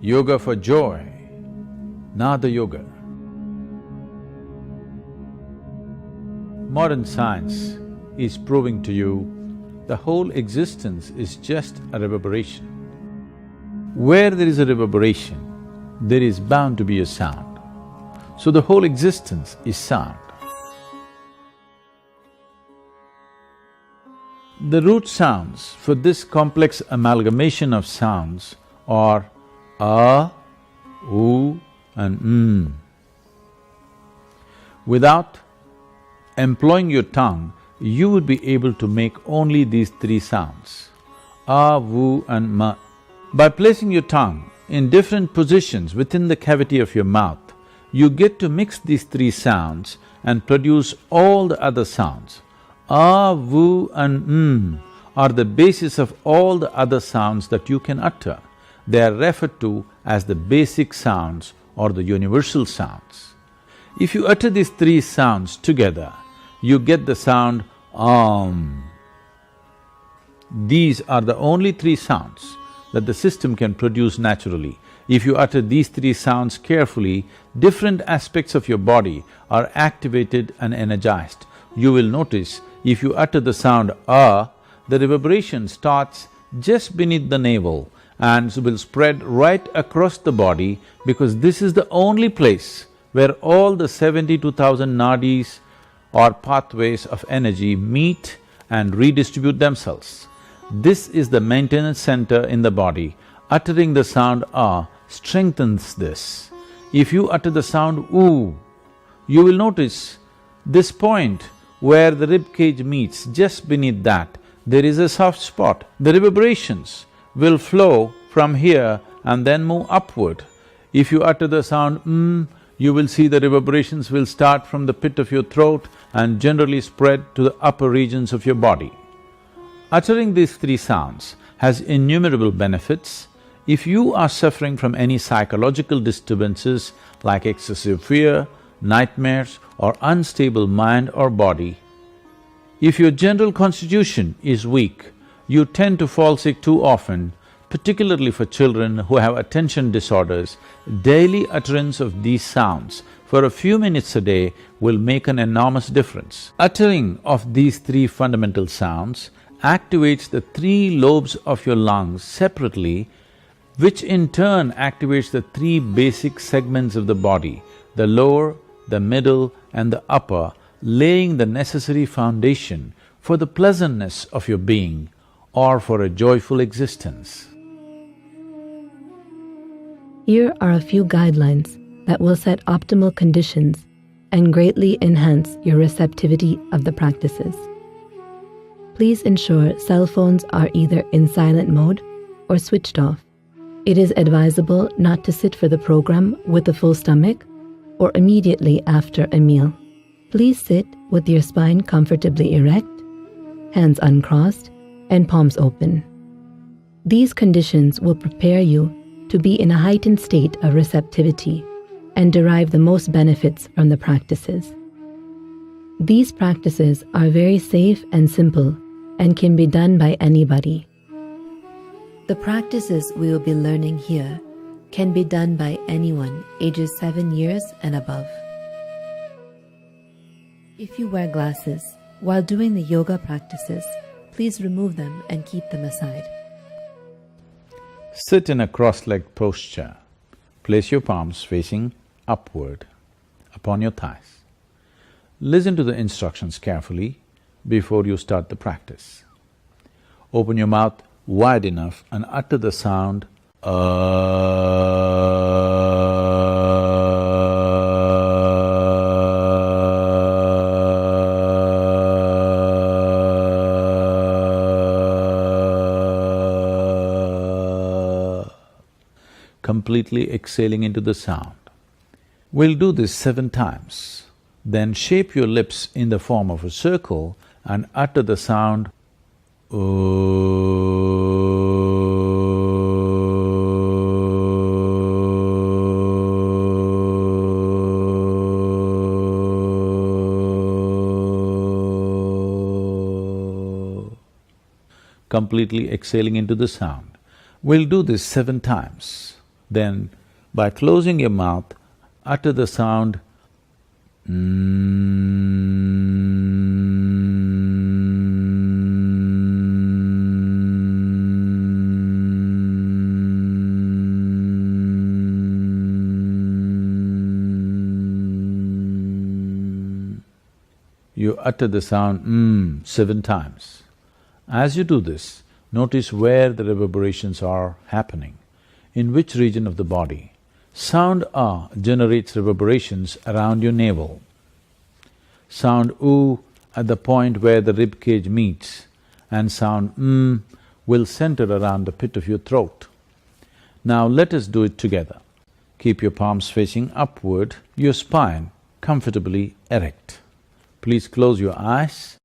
Yoga for joy, Nada Yoga. Modern science is proving to you the whole existence is just a reverberation. Where there is a reverberation, there is bound to be a sound. So the whole existence is sound. The root sounds for this complex amalgamation of sounds are a, u and m. Without employing your tongue, you would be able to make only these three sounds, a, vu and ma. By placing your tongue in different positions within the cavity of your mouth, you get to mix these three sounds and produce all the other sounds. A, vu and m are the basis of all the other sounds that you can utter. They are referred to as the basic sounds or the universal sounds. If you utter these three sounds together, you get the sound Om. These are the only three sounds that the system can produce naturally. If you utter these three sounds carefully, different aspects of your body are activated and energized. You will notice if you utter the sound a, the reverberation starts just beneath the navel and will spread right across the body because this is the only place where all the 72,000 nadis or pathways of energy meet and redistribute themselves. This is the maintenance center in the body. Uttering the sound a strengthens this. If you utter the sound u, you will notice this point where the rib cage meets, just beneath that, there is a soft spot. The reverberations will flow from here and then move upward. If you utter the sound you will see the reverberations will start from the pit of your throat and generally spread to the upper regions of your body. Uttering these three sounds has innumerable benefits. If you are suffering from any psychological disturbances like excessive fear, nightmares or unstable mind or body, if your general constitution is weak, you tend to fall sick too often, particularly for children who have attention disorders, daily utterance of these sounds for a few minutes a day will make an enormous difference. Uttering of these three fundamental sounds activates the three lobes of your lungs separately, which in turn activates the three basic segments of the body, the lower, the middle and the upper, laying the necessary foundation for the pleasantness of your being or for a joyful existence. Here are a few guidelines that will set optimal conditions and greatly enhance your receptivity of the practices. Please ensure cell phones are either in silent mode or switched off. It is advisable not to sit for the program with a full stomach or immediately after a meal. Please sit with your spine comfortably erect, hands uncrossed, and palms open. These conditions will prepare you to be in a heightened state of receptivity and derive the most benefits from the practices. These practices are very safe and simple and can be done by anybody. The practices we will be learning here can be done by anyone ages 7 years and above. If you wear glasses while doing the yoga practices, please remove them and keep them aside. Sit in a cross-legged posture. Place your palms facing upward upon your thighs. Listen to the instructions carefully before you start the practice. Open your mouth wide enough and utter the sound completely exhaling into the sound. We'll do this 7 times. Then shape your lips in the form of a circle and utter the sound completely exhaling into the sound. We'll do this 7 times. Then, by closing your mouth, utter the sound You utter the sound 7 times. As you do this, notice where the reverberations are happening, in which region of the body. Sound ah generates reverberations around your navel. Sound oo at the point where the rib cage meets, and sound will center around the pit of your throat. Now let us do it together. Keep your palms facing upward, your spine comfortably erect. Please close your eyes.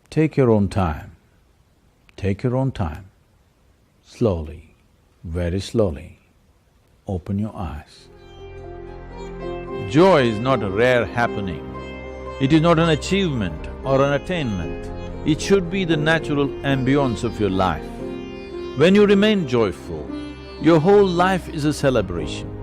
Take your own time. Take your own time. Slowly, very slowly, open your eyes. Joy is not a rare happening. It is not an achievement or an attainment. It should be the natural ambience of your life. When you remain joyful, your whole life is a celebration.